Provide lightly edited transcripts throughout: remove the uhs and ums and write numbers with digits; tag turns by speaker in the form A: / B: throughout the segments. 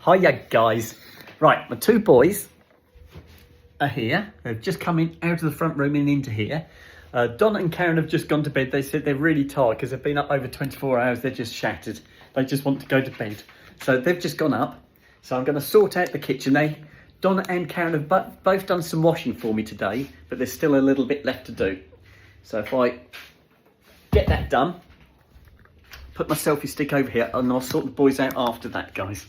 A: Hiya guys. Right, my two boys are here. They've just come in out of the front room and into here. Donna and Karen have just gone to bed. They said they're really tired because they've been up over 24 hours. They're just shattered. They just want to go to bed. So they've just gone up. So I'm going to sort out the kitchen. Donna and Karen have both done some washing for me today, but there's still a little bit left to do. So if I get that done, put my selfie stick over here and I'll sort the boys out after that, guys.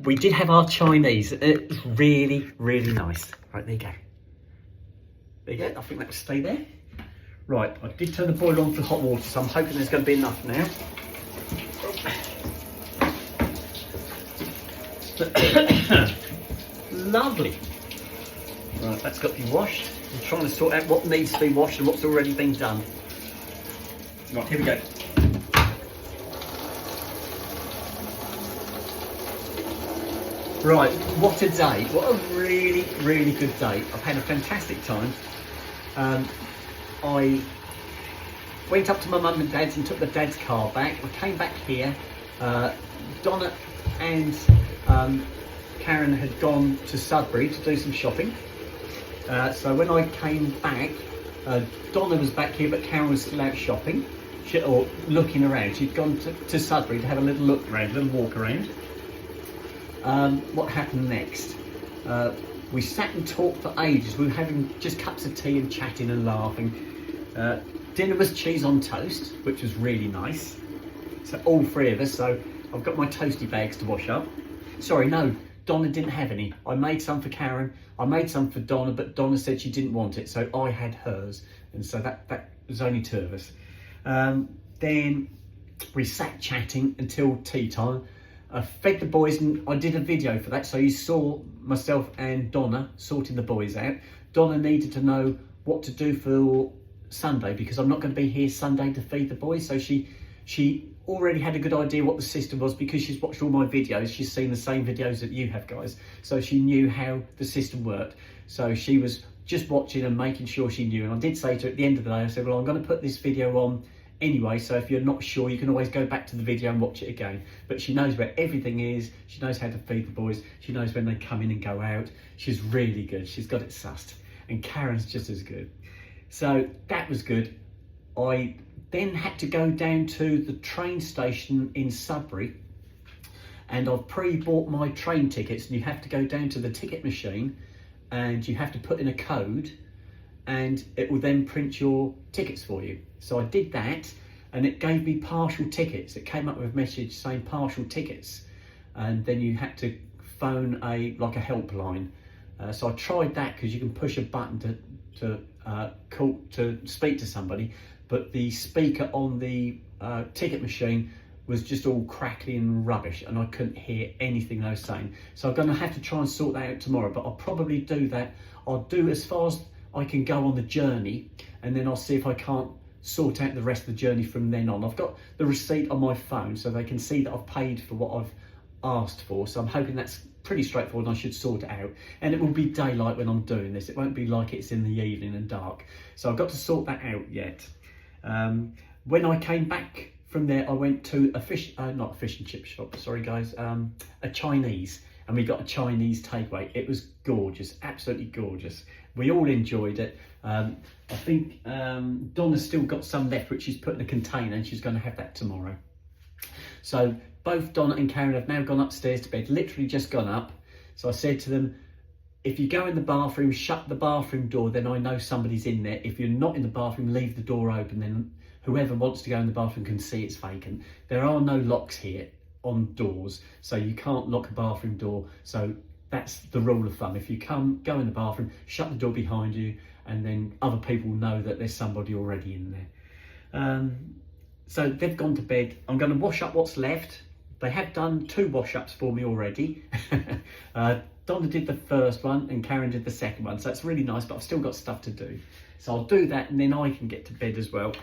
A: We did have our Chinese. It was really, really nice. Right, there you go. There you go. I think that will stay there. Right, I did turn the boiler on for hot water, so I'm hoping there's going to be enough now. Lovely. Right, that's got to be washed. I'm trying to sort out what needs to be washed and what's already been done. Right, here we go. Right, what a day. What a really, really good day. I've had a fantastic time. I went up to my mum and dad's and took the dad's car back. I came back here. Donna and Karen had gone to Sudbury to do some shopping. So when I came back, Donna was back here, but Karen was still out shopping, or looking around. She'd gone to Sudbury to have a little look around, a little walk around. What happened next? We sat and talked for ages. We were having just cups of tea and chatting and laughing. Dinner was cheese on toast, which was really nice. So all three of us. So I've got my toasty bags to wash up. Sorry, no, Donna didn't have any. I made some for Karen. I made some for Donna, but Donna said she didn't want it, so I had hers. And so that was only two of us. Then we sat chatting until tea time. I fed the boys and I did a video for that, so you saw myself and Donna sorting the boys out. Donna needed to know what to do for Sunday because I'm not going to be here Sunday to feed the boys, so she already had a good idea what the system was because she's watched all my videos. She's seen the same videos that you have, guys, so she knew how the system worked. So she was just watching and making sure she knew, and I did say to her at the end of the day, I said, well, I'm going to put this video on anyway, so if you're not sure, you can always go back to the video and watch it again. But she knows where everything is. She knows how to feed the boys. She knows when they come in and go out. She's really good. She's got it sussed. And Karen's just as good. So that was good. I then had to go down to the train station in Sudbury, and I've pre-bought my train tickets, and you have to go down to the ticket machine and you have to put in a code and it will then print your tickets for you. So I did that and it gave me partial tickets. It came up with a message saying partial tickets, and then you had to phone a helpline. So I tried that because you can push a button to speak to somebody, but the speaker on the ticket machine was just all crackly and rubbish and I couldn't hear anything they were saying. So I'm going to have to try and sort that out tomorrow, but I'll probably do that. I'll do as far as I can go on the journey, and then I'll see if I can't sort out the rest of the journey from then on. I've got the receipt on my phone so they can see that I've paid for what I've asked for, so I'm hoping that's pretty straightforward and I should sort it out. And it will be daylight when I'm doing this. It won't be like it's in the evening and dark. So I've got to sort that out yet. When I came back from there, I went to not a fish and chip shop, sorry guys, a Chinese, and we got a Chinese takeaway. It was gorgeous, absolutely gorgeous. We all enjoyed it. I think Donna's still got some left, which she's put in a container, and she's going to have that tomorrow. So both Donna and Karen have now gone upstairs to bed, literally just gone up. So I said to them, if you go in the bathroom, shut the bathroom door, then I know somebody's in there. If you're not in the bathroom, leave the door open, then whoever wants to go in the bathroom can see it's vacant. There are no locks here on doors, so you can't lock a bathroom door. So that's the rule of thumb. If you go in the bathroom, shut the door behind you, and then other people know that there's somebody already in there. So they've gone to bed. I'm going to wash up what's left. They have done 2 wash-ups for me already. Donna did the first one and Karen did the second one. So that's really nice, but I've still got stuff to do. So I'll do that and then I can get to bed as well.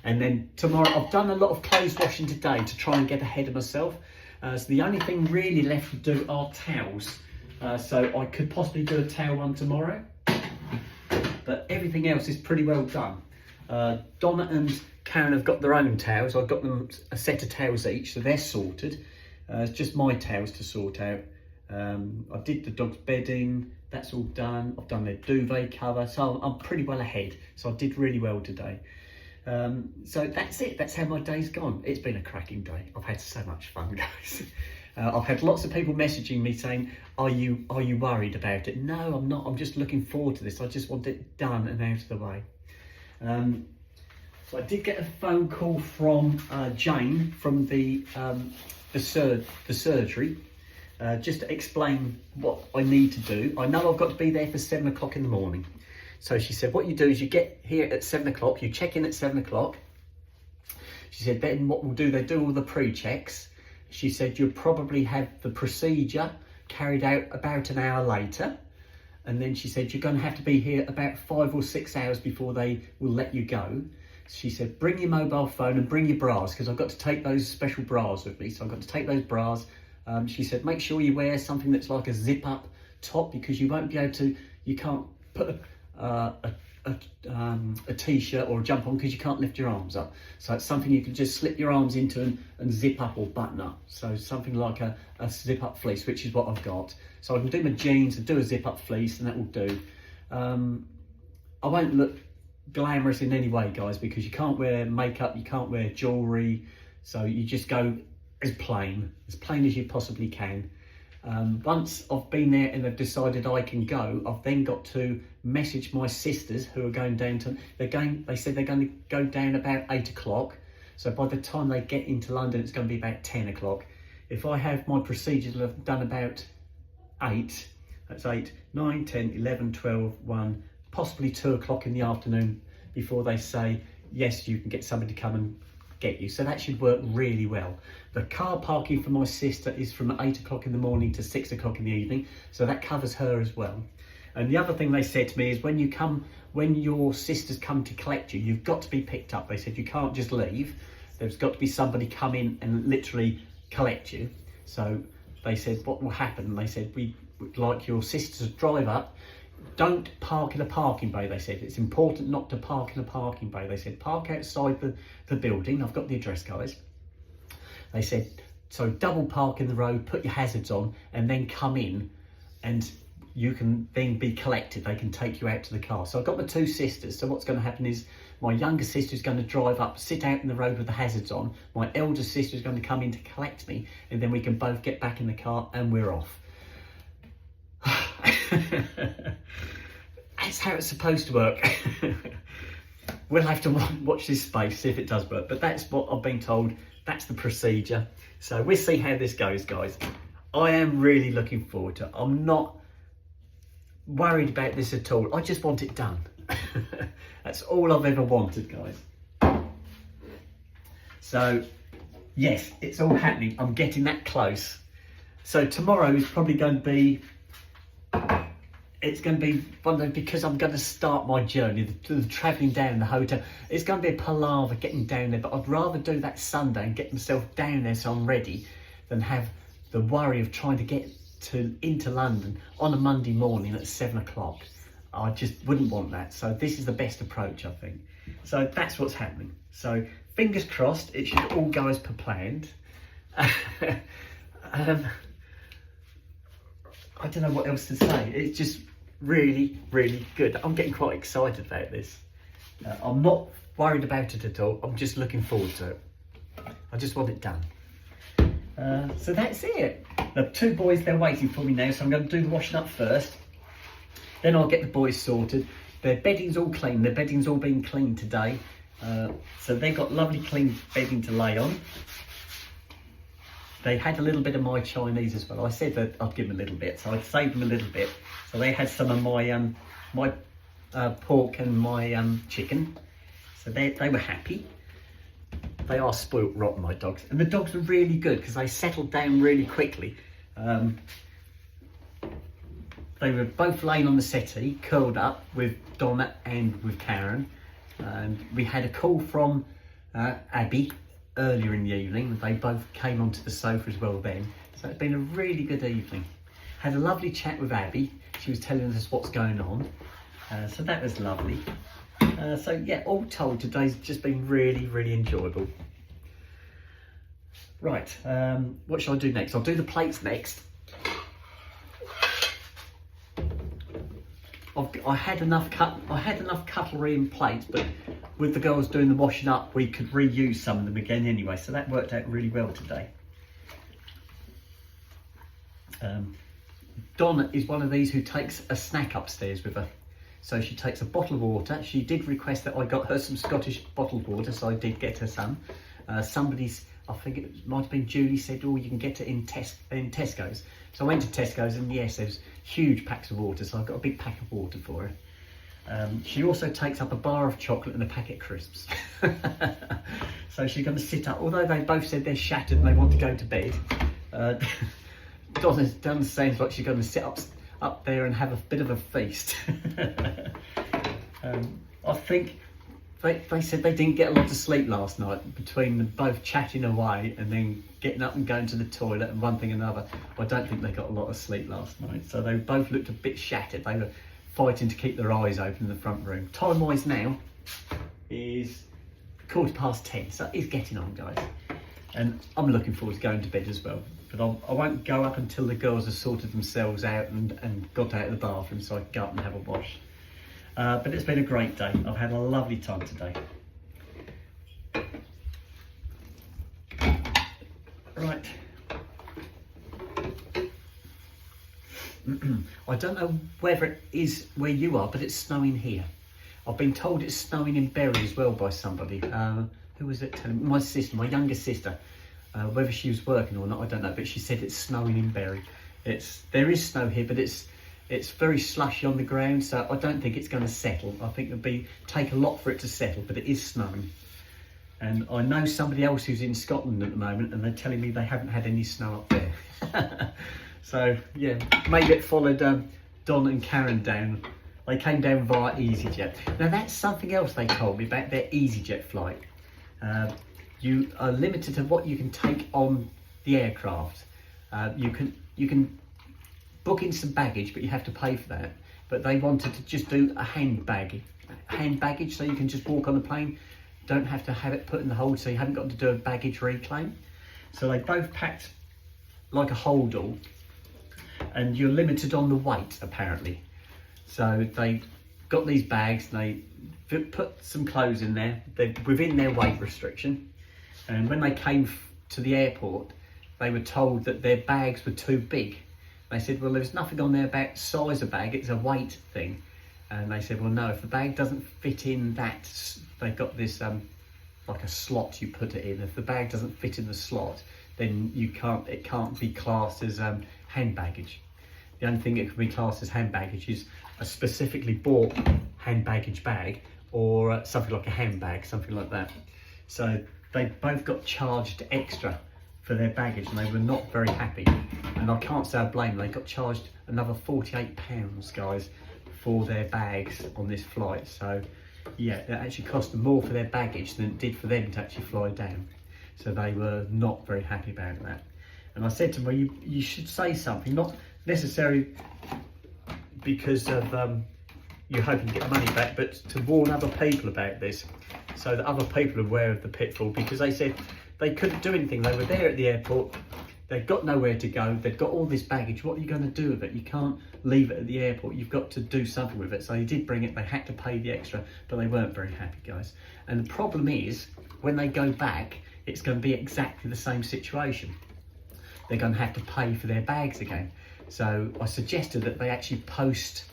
A: And then tomorrow, I've done a lot of clothes washing today to try and get ahead of myself. So the only thing really left to do are towels. So I could possibly do a towel one tomorrow, but everything else is pretty well done. Donna and Karen have got their own towels. I've got them a set of towels each, so they're sorted. It's just my towels to sort out. I did the dog's bedding, that's all done. I've done their duvet cover, so I'm pretty well ahead. So I did really well today. So that's it, that's how my day's gone. It's been a cracking day. I've had so much fun, guys. I've had lots of people messaging me saying, are you worried about it? No, I'm not. I'm just looking forward to this. I just want it done and out of the way. So I did get a phone call from Jane from the surgery, just to explain what I need to do. I know I've got to be there for 7 o'clock in the morning. So she said, what you do is you get here at 7 o'clock, you check in at 7 o'clock. She said, then what we'll do, they do all the pre-checks. She said, you'll probably have the procedure carried out about an hour later. And then she said, you're going to have to be here about 5 or 6 hours before they will let you go. She said, bring your mobile phone and bring your bras, because I've got to take those special bras with me. So I've got to take those bras. She said, make sure you wear something that's like a zip up top, because you won't be able to, you can't put a t-shirt or a jump on because you can't lift your arms up. So it's something you can just slip your arms into and zip up or button up. So something like a zip up fleece, which is what I've got. So I can do my jeans and do a zip up fleece, and that will do. I won't look glamorous in any way, guys, because you can't wear makeup, you can't wear jewellery. So you just go as plain as you possibly can. Once I've been there and they've decided I can go, I've then got to message my sisters who are going down to, they said they're going to go down about 8 o'clock. So by the time they get into London, it's going to be about 10 o'clock. If I have my procedures done about 8, that's 8, 9, 10, 11, 12, 1, possibly 2 o'clock in the afternoon before they say, yes, you can get somebody to come and get you. So that should work really well. The car parking for my sister is from 8 o'clock in the morning to 6 o'clock in the evening, so that covers her as well. And the other thing they said to me is when your sisters come to collect you, you've got to be picked up. They said you can't just leave. There's got to be somebody come in and literally collect you. So they said what will happen, they said we would like your sisters to drive up. Don't park in a parking bay, they said. It's important not to park in a parking bay. They said park outside the building. I've got the address, guys. They said, so double park in the road, put your hazards on, and then come in, and you can then be collected. They can take you out to the car. So I've got my 2 sisters. So what's going to happen is my younger sister is going to drive up, sit out in the road with the hazards on. My elder sister is going to come in to collect me, and then we can both get back in the car and we're off. That's how it's supposed to work. We'll have to watch this space, see if it does work. But that's what I've been told. That's the procedure. So we'll see how this goes, guys. I am really looking forward to it. I'm not worried about this at all. I just want it done. That's all I've ever wanted, guys. So yes, it's all happening. I'm getting that close. So tomorrow is probably going to be, it's going to be one of those, because I'm going to start my journey, the travelling down the hotel. It's going to be a palaver getting down there, but I'd rather do that Sunday and get myself down there so I'm ready than have the worry of trying to get into London on a Monday morning at 7 o'clock. I just wouldn't want that. So this is the best approach, I think. So that's what's happening. So fingers crossed, it should all go as per planned. I don't know what else to say. It's just really, really good. I'm getting quite excited about this. I'm not worried about it at all. I'm just looking forward to it. I just want it done. So that's it. The 2 boys, they're waiting for me now, so I'm going to do the washing up first. Then I'll get the boys sorted. Their bedding's all clean. Their bedding's all been cleaned today. So they've got lovely clean bedding to lay on. They had a little bit of my Chinese as well. I said that I'd give them a little bit, so I'd save them a little bit. So they had some of my pork and my chicken. So they were happy. They are spoilt rotten, my dogs. And the dogs were really good because they settled down really quickly. They were both laying on the settee, curled up with Donna and with Karen. And we had a call from Abby earlier in the evening. They both came onto the sofa as well then. So it's been a really good evening. Had a lovely chat with Abby. She was telling us what's going on. So that was lovely. So yeah, all told, today's just been really, really enjoyable. Right, what shall I do next? I'll do the plates next. I had enough cutlery and plates, but with the girls doing the washing up, we could reuse some of them again anyway, so that worked out really well today. Donna is one of these who takes a snack upstairs with her. So she takes a bottle of water. She did request that I got her some Scottish bottled water, so I did get her some. Somebody's, I think it might have been Julie, said, oh, you can get it in Tesco's. So I went to Tesco's, and yes, there's huge packs of water, so I've got a big pack of water for her. She also takes up a bar of chocolate and a packet of crisps. So she's going to sit up, although they both said they're shattered and they want to go to bed. Donna sounds like she's going to sit up there and have a bit of a feast. I think they said they didn't get a lot of sleep last night, between them both chatting away and then getting up and going to the toilet and one thing and another. I don't think they got a lot of sleep last night, so they both looked a bit shattered. They were fighting to keep their eyes open in the front room. Time wise now is 10:15, so it's getting on, guys, and I'm looking forward to going to bed as well. But I won't go up until the girls have sorted themselves out and got out of the bathroom, so I can go up and have a wash. But it's been a great day. I've had a lovely time today. Right. I don't know whether it is where you are, but it's snowing here. I've been told it's snowing in Bury as well by somebody. Who was it telling me? My sister, my younger sister. Whether she was working or not, I don't know, but she said it's snowing in Bury. There is snow here, but it's very slushy on the ground, so I don't think it's going to settle. I think it'll take a lot for it to settle, but it is snowing. And I know somebody else who's in Scotland at the moment, and they're telling me they haven't had any snow up there. So yeah, maybe it followed Don and Karen down. They came down via EasyJet. Now that's something else they told me about their EasyJet flight. You are limited to what you can take on the aircraft. You can book in some baggage, but you have to pay for that. But they wanted to just do a hand baggage, so you can just walk on the plane. Don't have to have it put in the hold, so you haven't got to do a baggage reclaim. So they both packed like a holdall, and you're limited on the weight apparently. So they got these bags, and they put some clothes in there. They're within their weight restriction. And when they came to the airport, they were told that their bags were too big. They said, well, there's nothing on there about size of bag, it's a weight thing. And they said, well, no, if the bag doesn't fit in that, they've got this like a slot you put it in. If the bag doesn't fit in the slot, then it can't be classed as hand baggage. The only thing it can be classed as hand baggage is a specifically bought hand baggage bag, or something like a handbag, something like that. So they both got charged extra for their baggage, and they were not very happy. And I can't say I blame them. They got charged another £48, guys, for their bags on this flight. So yeah, it actually cost them more for their baggage than it did for them to actually fly down. So they were not very happy about that. And I said to them, well, you should say something, not necessarily because of you're hoping to get the money back, but to warn other people about this, so that other people are aware of the pitfall. Because they said they couldn't do anything. They were there at the airport, they've got nowhere to go, they've got all this baggage. What are you going to do with it? You can't leave it at the airport, you've got to do something with it. So they did bring it, they had to pay the extra, but they weren't very happy, guys. And the problem is, when they go back, it's going to be exactly the same situation. They're going to have to pay for their bags again. So I suggested that they actually post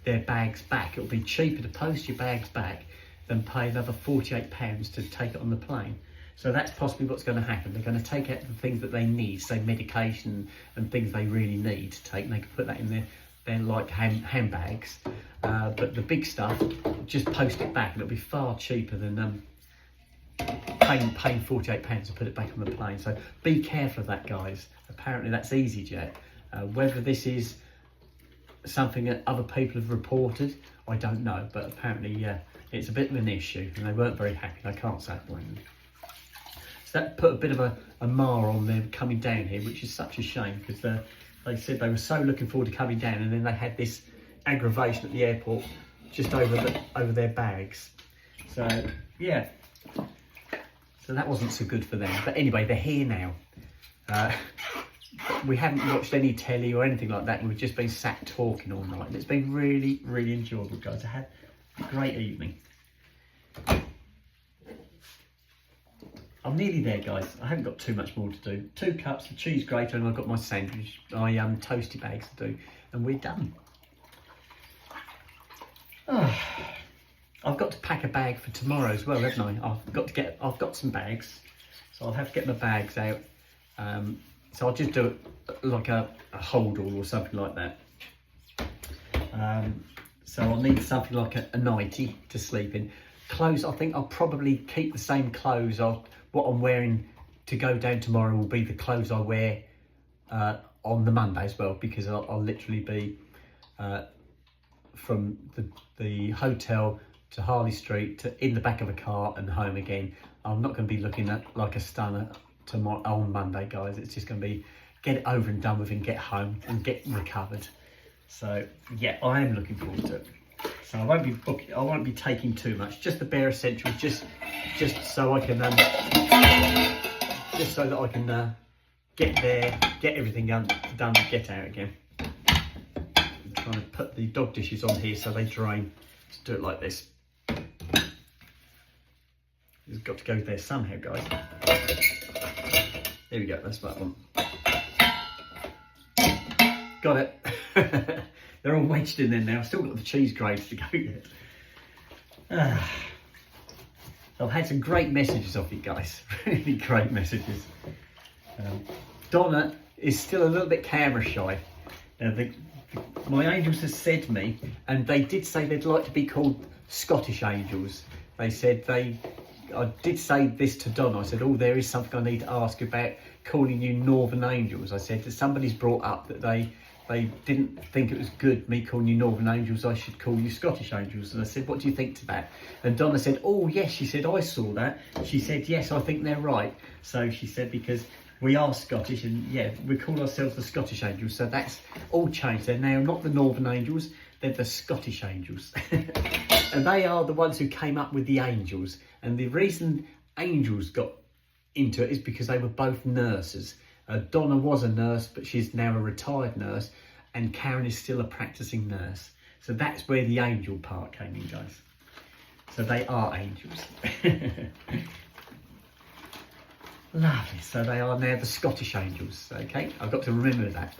A: their bags back. It'll be cheaper to post your bags back than pay another £48 to take it on the plane. So that's possibly what's going to happen. They're going to take out the things that they need, say medication and things they really need to take, and they can put that in their like handbags. But the big stuff, just post it back, and it'll be far cheaper than paying £48 to put it back on the plane. So be careful of that, guys. Apparently that's EasyJet. Whether this is something that other people have reported, I don't know, but apparently it's a bit of an issue, and they weren't very happy. I can't say I blame them. So that put a bit of a mar on them coming down here, which is such a shame, because they said they were so looking forward to coming down, and then they had this aggravation at the airport just over their bags. So yeah, so So that wasn't so good for them. But anyway, they're here now. We haven't watched any telly or anything like that. We've just been sat talking all night. And it's been really, really enjoyable, guys. I had a great evening. I'm nearly there, guys. I haven't got too much more to do. 2 cups of cheese grater, and I've got my sandwich, my toasty bags to do, and we're done. Oh, I've got to pack a bag for tomorrow as well, haven't I? I've got some bags, so I'll have to get my bags out. So I'll just do it like a hold-all or something like that. So I'll need something like a nightie to sleep in. Clothes, I think I'll probably keep the same clothes. What I'm wearing to go down tomorrow will be the clothes I wear on the Monday as well, because I'll literally be from the hotel to Harley Street to in the back of a car and home again. I'm not going to be looking at like a stunner tomorrow on Monday, guys. It's just going to be get it over and done with and get home and get recovered. So yeah, I am looking forward to it. So I won't be taking too much, just the bare essentials, just so I can just so that I can get there, get everything done and get out again. I'm trying to put the dog dishes on here so they drain. Just do it like this. It's got to go there somehow, guys. There we go, that's that one. Got it. They're all wedged in there now. I've still got the cheese grater to go yet. I've had some great messages off you guys. Really great messages. Donna is still a little bit camera shy. Now, my angels have said to me, and they did say they'd like to be called Scottish angels. They said I did say this to Donna. I said, oh, there is something I need to ask about calling you Northern Angels. I said that somebody's brought up that they didn't think it was good me calling you Northern Angels, I should call you Scottish Angels. And I said, what do you think to that? And Donna said, oh yes, she said, I saw that. She said, yes, I think they're right. So she said, because we are Scottish, and yeah, we call ourselves the Scottish Angels. So that's all changed. They're now not the Northern Angels, they're the Scottish Angels. And they are the ones who came up with the angels. And the reason angels got into it is because they were both nurses. Donna was a nurse, but she's now a retired nurse, and Karen is still a practicing nurse. So that's where the angel part came in, guys. So they are angels. Lovely. So they are now the Scottish Angels. Okay, I've got to remember that.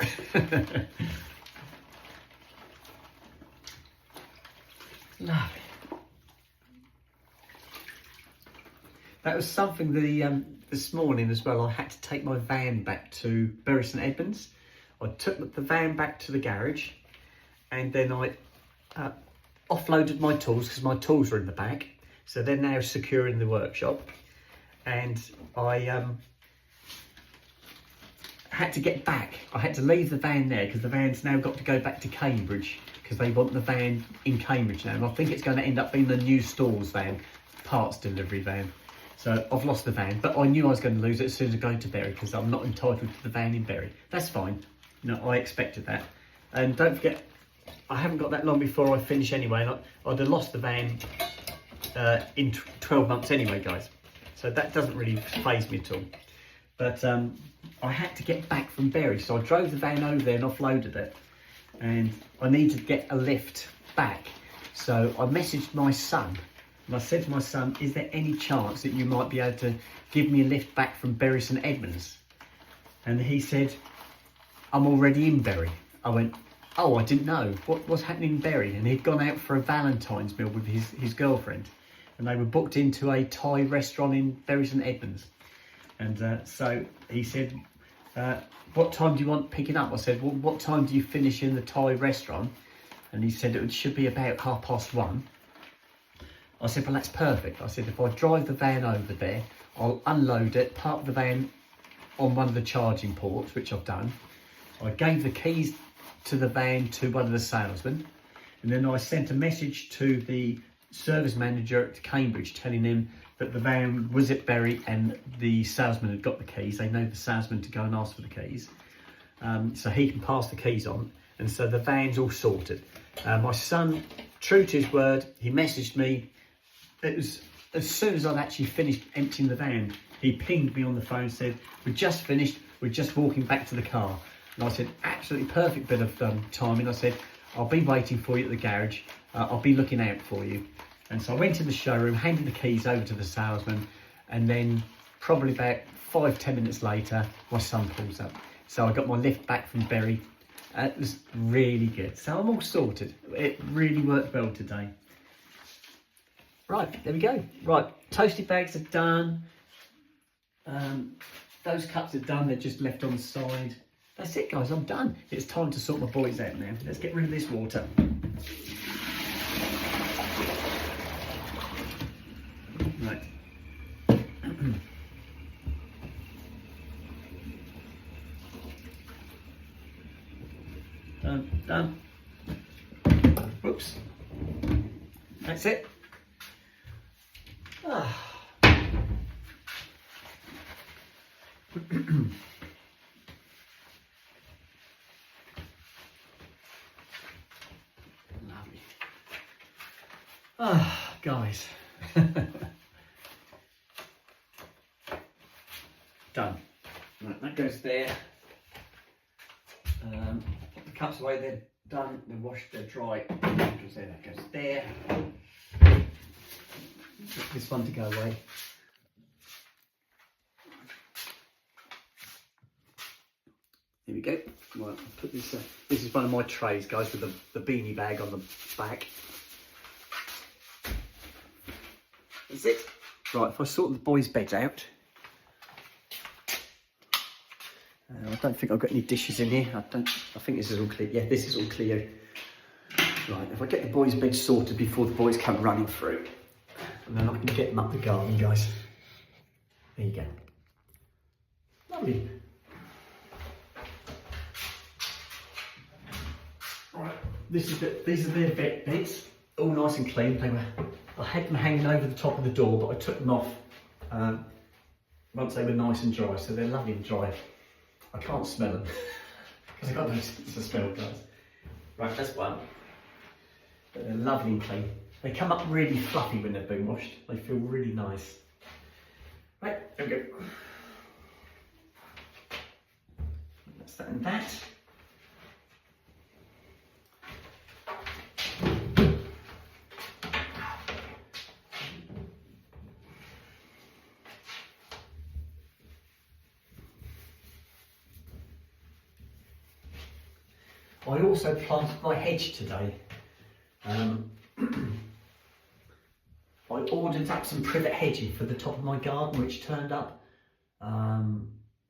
A: Lovely. That was something this morning as well. I had to take my van back to Bury St Edmunds. I took the van back to the garage, and then I offloaded my tools because my tools were in the back. So they're now secure in the workshop. And I had to get back. I had to leave the van there because the van's now got to go back to Cambridge because they want the van in Cambridge now. And I think it's going to end up being the new stores van, parts delivery van. So I've lost the van, but I knew I was going to lose it as soon as I go to Bury because I'm not entitled to the van in Bury. That's fine. You know, I expected that. And don't forget, I haven't got that long before I finish anyway. And I'd have lost the van in 12 months anyway, guys. So that doesn't really faze me at all. But I had to get back from Bury, so I drove the van over there and offloaded it. And I needed to get a lift back. So I messaged my son. And I said to my son, is there any chance that you might be able to give me a lift back from Bury St Edmunds? And he said, I'm already in Bury. I went, oh, I didn't know. What's happening in Bury? And he'd gone out for a Valentine's meal with his girlfriend. And they were booked into a Thai restaurant in Bury St Edmunds. And so he said, what time do you want picking up? I said, well, what time do you finish in the Thai restaurant? And he said, it should be about 1:30. I said, well, that's perfect. I said, if I drive the van over there, I'll unload it, park the van on one of the charging ports, which I've done. I gave the keys to the van to one of the salesmen. And then I sent a message to the service manager at Cambridge telling him that the van was at Bury and the salesman had got the keys. They know the salesman to go and ask for the keys. So he can pass the keys on. And so the van's all sorted. My son, true to his word, he messaged me. It was as soon as I'd actually finished emptying the van, he pinged me on the phone and said, "We've just finished, we're just walking back to the car." And I said, "Absolutely perfect bit of timing." I said, "I'll be waiting for you at the garage. I'll be looking out for you." And so I went in the showroom, handed the keys over to the salesman, and then probably about 5-10 minutes later, my son pulls up. So I got my lift back from Berry. It was really good. So I'm all sorted. It really worked well today. Right, there we go. Right, toasted bags are done. Those cups are done, they're just left on the side. That's it, guys, I'm done. It's time to sort my boys out now. Let's get rid of this water. Right. Done. Whoops. That's it. Lovely. Guys. Done. Right, that goes there. Put the cups away, they're done, they're washed, they're dry. That goes there. This one to go away. Here we go. Right, I'll put this. This is one of my trays, guys, with the beanie bag on the back. That's it. Right, if I sort the boys' beds out. I don't think I've got any dishes in here. I think this is all clear. Yeah, this is all clear. Right, if I get the boys' beds sorted before the boys come running through, and then I can get them up the garden, guys. There you go. Lovely. Right, these are their beds, all nice and clean. I had them hanging over the top of the door, but I took them off once they were nice and dry, so they're lovely and dry. I can't smell them because I've got no sense of smell, guys. Right, that's one. But they're lovely and clean. They come up really fluffy when they've been washed. They feel really nice. Right, there we go. That's that and that. I also planted my hedge today. I ordered up some privet hedging for the top of my garden, which turned up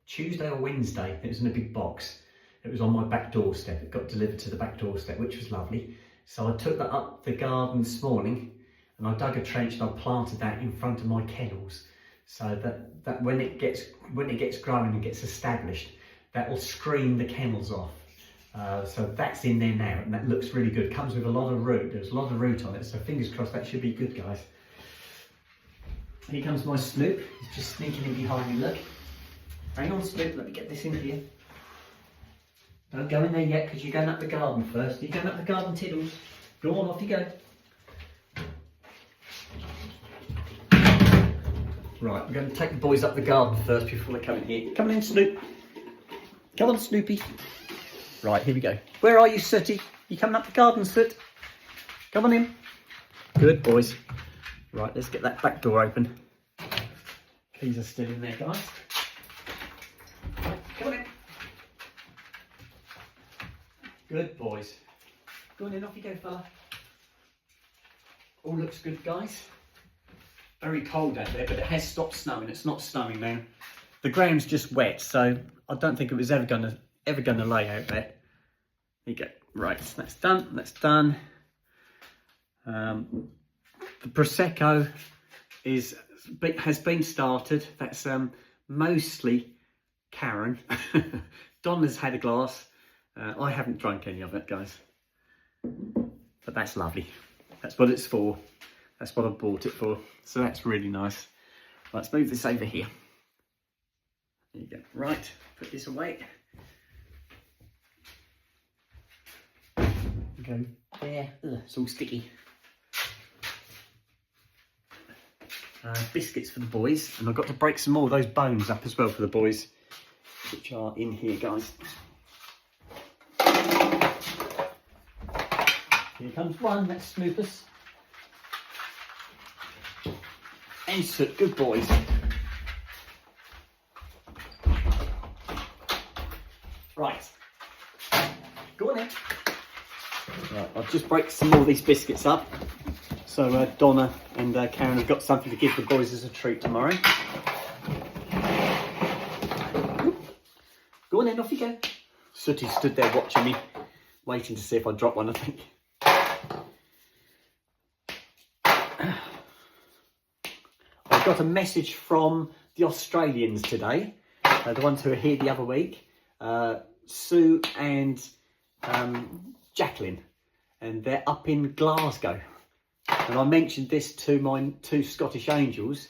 A: Tuesday or Wednesday. It was in a big box. It was on my back doorstep. It got delivered to the back doorstep, which was lovely. So I took that up the garden this morning, and I dug a trench and I planted that in front of my kennels, so that when it gets growing and gets established, that will screen the kennels off. So that's in there now, and that looks really good. Comes with a lot of root. There's a lot of root on it, so fingers crossed that should be good, guys. Here comes my Snoop. He's just sneaking in behind me. Look. Hang on, Snoop. Let me get this in here. Don't go in there yet, because you're going up the garden first. You're going up the garden, Tiddles. Go on, off you go. Right, we're going to take the boys up the garden first before they come in here. Come on in, Snoop. Come on, Snoopy. Right, here we go. Where are you, Sooty? You coming up the garden, Soot? Come on in. Good boys. Right, let's get that back door open. Keys are still in there, guys. Right, come on in. Good boys. Go on in, off you go, fella. All looks good, guys. Very cold out there, but it has stopped snowing. It's not snowing now. The ground's just wet, so I don't think it was ever gonna lay out there. There you go. Right, that's done. That's done. The prosecco has been started. That's mostly Karen. Don has had a glass. I haven't drunk any of it, guys. But that's lovely. That's what it's for. That's what I bought it for. So that's really nice. Let's move this over here. There you go. Right, put this away. Go there. Ugh, it's all sticky. biscuits for the boys, and I've got to break some more of those bones up as well for the boys, which are in here, guys. Here comes one, that's Snoopers. And Soot, good boys. Right, go on then. Right, I'll just break some more of these biscuits up. So Donna and Karen have got something to give the boys as a treat tomorrow. Go on then, off you go. Sooty stood there watching me, waiting to see if I drop one, I think. I got a message from the Australians today, the ones who were here the other week, Sue and Jacqueline, and they're up in Glasgow. And I mentioned this to my 2 Scottish angels,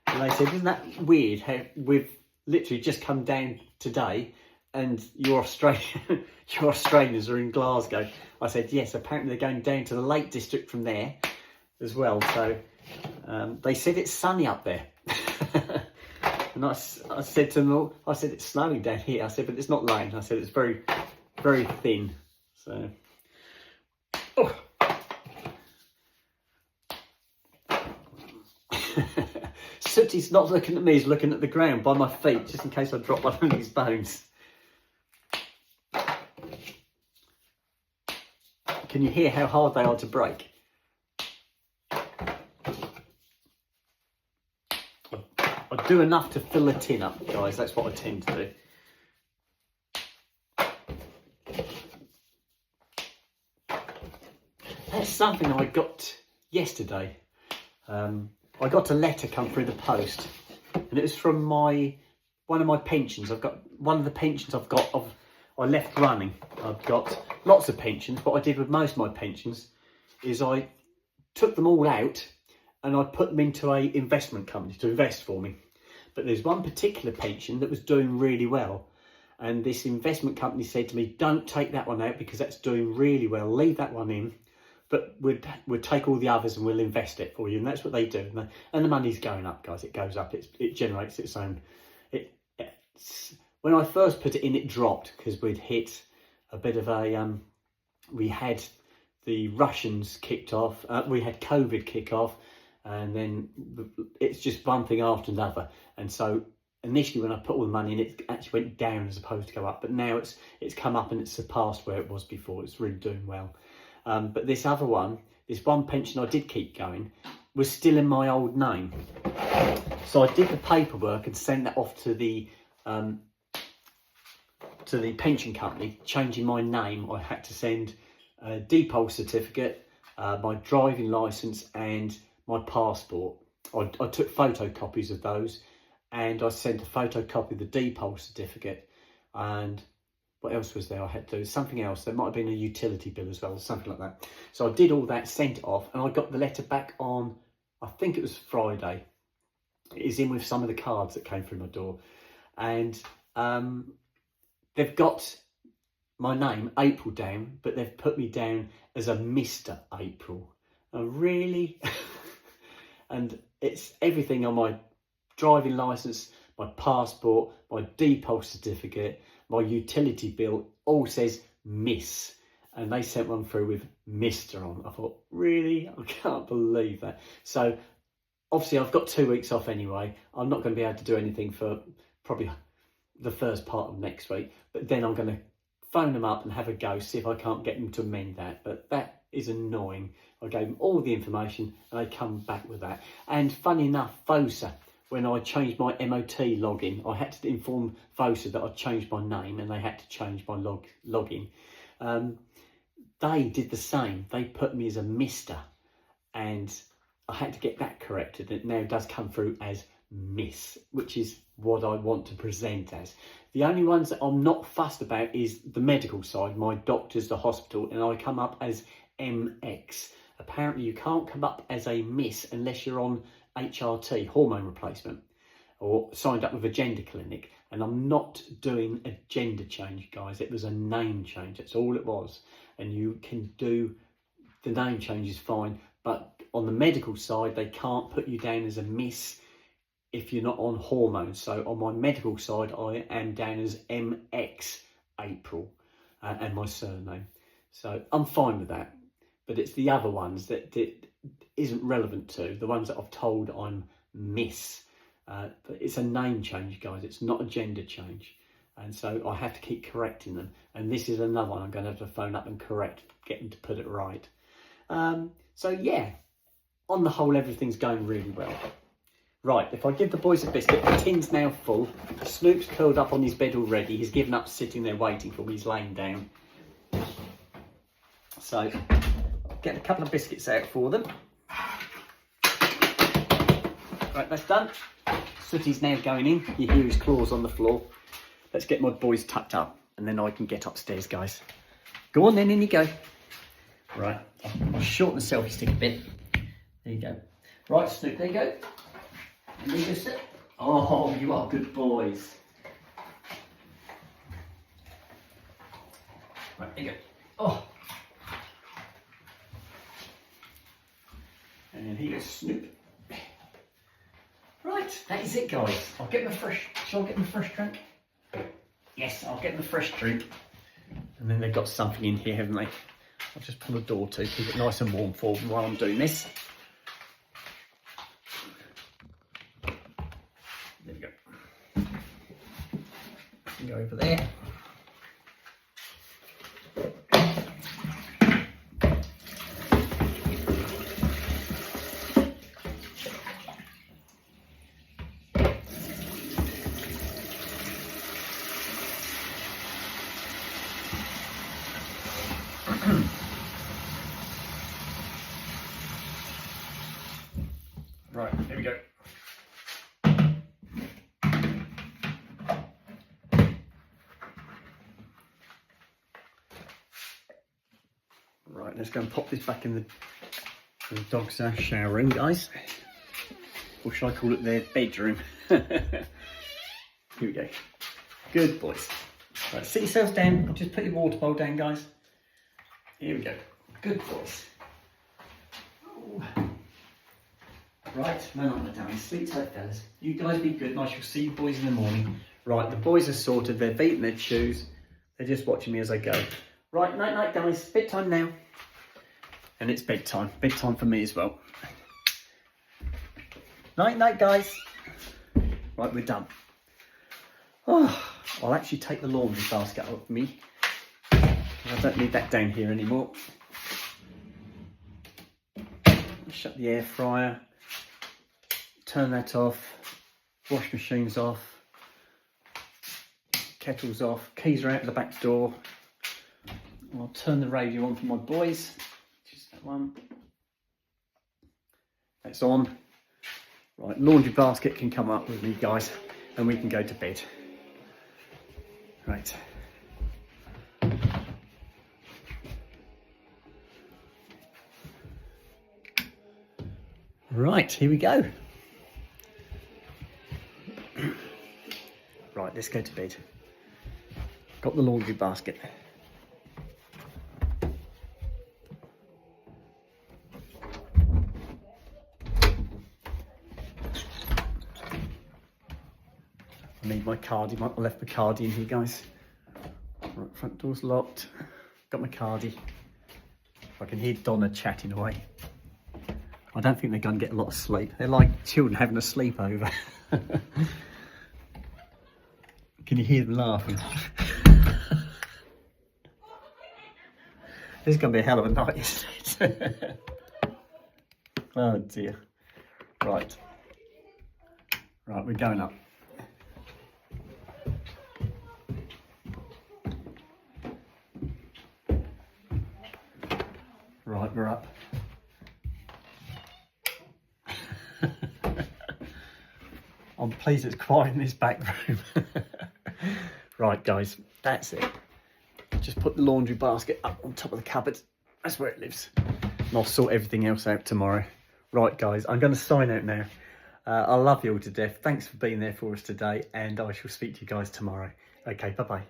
A: and they said, isn't that weird how we've literally just come down today and your Australians are in Glasgow? I said, yes, apparently they're going down to the Lake District from there as well. So they said it's sunny up there. And I said to them all, I said, it's snowing down here. I said, but it's not rain. I said, it's very, very thin. So, oh. Sooty's not looking at me, he's looking at the ground by my feet, just in case I drop one of these bones. Can you hear how hard they are to break? I do enough to fill a tin up, guys, that's what I tend to do. That's something I got yesterday. I got a letter come through the post, and it was from one of my pensions. I've got one of the pensions I've got. I left running. I've got lots of pensions. What I did with most of my pensions is I took them all out and I put them into a investment company to invest for me. But there's one particular pension that was doing really well, and this investment company said to me, "Don't take that one out because that's doing really well. Leave that one in. But we'll take all the others and we'll invest it for you." And that's what they do. And the money's going up, guys. It goes up. It generates its own. When I first put it in, it dropped because we'd hit a bit of a... we had the Russians kicked off. We had COVID kick off. And then it's just one thing after another. And so initially when I put all the money in, it actually went down as opposed to go up. But now it's come up and it's surpassed where it was before. It's really doing well. But this other one, this one pension I did keep going, was still in my old name. So I did the paperwork and sent that off to the pension company, changing my name. I had to send a depot certificate, my driving licence and my passport. I took photocopies of those, and I sent a photocopy of the depot certificate. And what else was there I had to do? Something else. There might have been a utility bill as well, or something like that. So I did all that, sent it off, and I got the letter back on, I think it was Friday. It is in with some of the cards that came through my door. And they've got my name, April, down, but they've put me down as a Mr. April. Oh, really? And it's everything on my driving licence, my passport, my depot certificate, my utility bill, all says Miss. And they sent one through with Mr. on. I thought, really? I can't believe that. So obviously I've got 2 weeks off anyway. I'm not going to be able to do anything for probably the first part of next week. But then I'm going to phone them up and have a go, see if I can't get them to amend that. But that is annoying. I gave them all the information and they come back with that. And funny enough, VOSA, when I changed my MOT login, I had to inform VOSA that I'd changed my name and they had to change my login. They did the same. They put me as a Mr. And I had to get that corrected. It now does come through as Miss, which is what I want to present as. The only ones that I'm not fussed about is the medical side, my doctors, the hospital, and I come up as MX. Apparently you can't come up as a Miss unless you're on HRT, hormone replacement, or signed up with a gender clinic. And I'm not doing a gender change, guys. It was a name change. That's all it was. And you can do the name change is fine, but on the medical side, they can't put you down as a miss if you're not on hormones. So on my medical side, I am down as MX April, and my surname. So I'm fine with that. But it's the other ones that isn't relevant to, the ones that I've told I'm Miss. But it's a name change, guys. It's not a gender change. And so I have to keep correcting them. And this is another one I'm going to have to phone up and correct, get them to put it right. So yeah, on the whole, everything's going really well. Right, if I give the boys a biscuit, the tin's now full. Snoop's curled up on his bed already. He's given up sitting there waiting for me. He's laying down. So, get a couple of biscuits out for them. Right, that's done. Sooty's now going in. You hear his claws on the floor. Let's get my boys tucked up and then I can get upstairs, guys. Go on then, in you go. Right, I'll shorten the selfie stick a bit. There you go. Right, Snoop, there you go. And there you go, sit. Oh, you are good boys. Right, there you go. Oh. And then here goes Snoop. Right, that is it, guys. I'll get my fresh. Shall I get my fresh drink? Yes, I'll get my fresh drink. And then they've got something in here, haven't they? I'll just pull the door to keep it nice and warm for them while I'm doing this. There we go. Go over there. Right, here we go. Right, let's go and pop this back in the dog's shower room, guys. Or should I call it their bedroom? Here we go. Good boys. Right, sit yourselves down. Just put your water bowl down, guys. Here we go. Good boys. Ooh. Right, no, not down. Sleep tight, fellas. You guys be good and I shall see you boys in the morning. Right, the boys are sorted. They've eaten their chews. They're just watching me as I go. Right, night night, guys. Bedtime now. And it's bedtime. Bedtime for me as well. Night night, guys. Right, we're done. Oh, I'll actually take the laundry basket out of me. I don't need that down here anymore. Shut the air fryer. Turn that off. Wash machine's off. Kettle's off. Keys are out the back door. I'll turn the radio on for my boys. Just that one. That's on. Right, laundry basket can come up with me, guys, and we can go to bed. Right. Right, here we go. Right, let's go to bed. Got the laundry basket. I need my cardy. I left my cardy in here, guys. Right, front door's locked. Got my cardy. I can hear Donna chatting away. I don't think they're going to get a lot of sleep. They're like children having a sleepover. Can you hear them laughing? This is going to be a hell of a night, isn't it? Oh dear. Right. Right, we're going up. Right, we're up. I'm pleased it's quiet in this back room. Right, guys, that's it. Just put the laundry basket up on top of the cupboard. That's where it lives. And I'll sort everything else out tomorrow. Right, guys, I'm going to sign out now. I love you all to death. Thanks for being there for us today, and I shall speak to you guys tomorrow. Okay, bye-bye.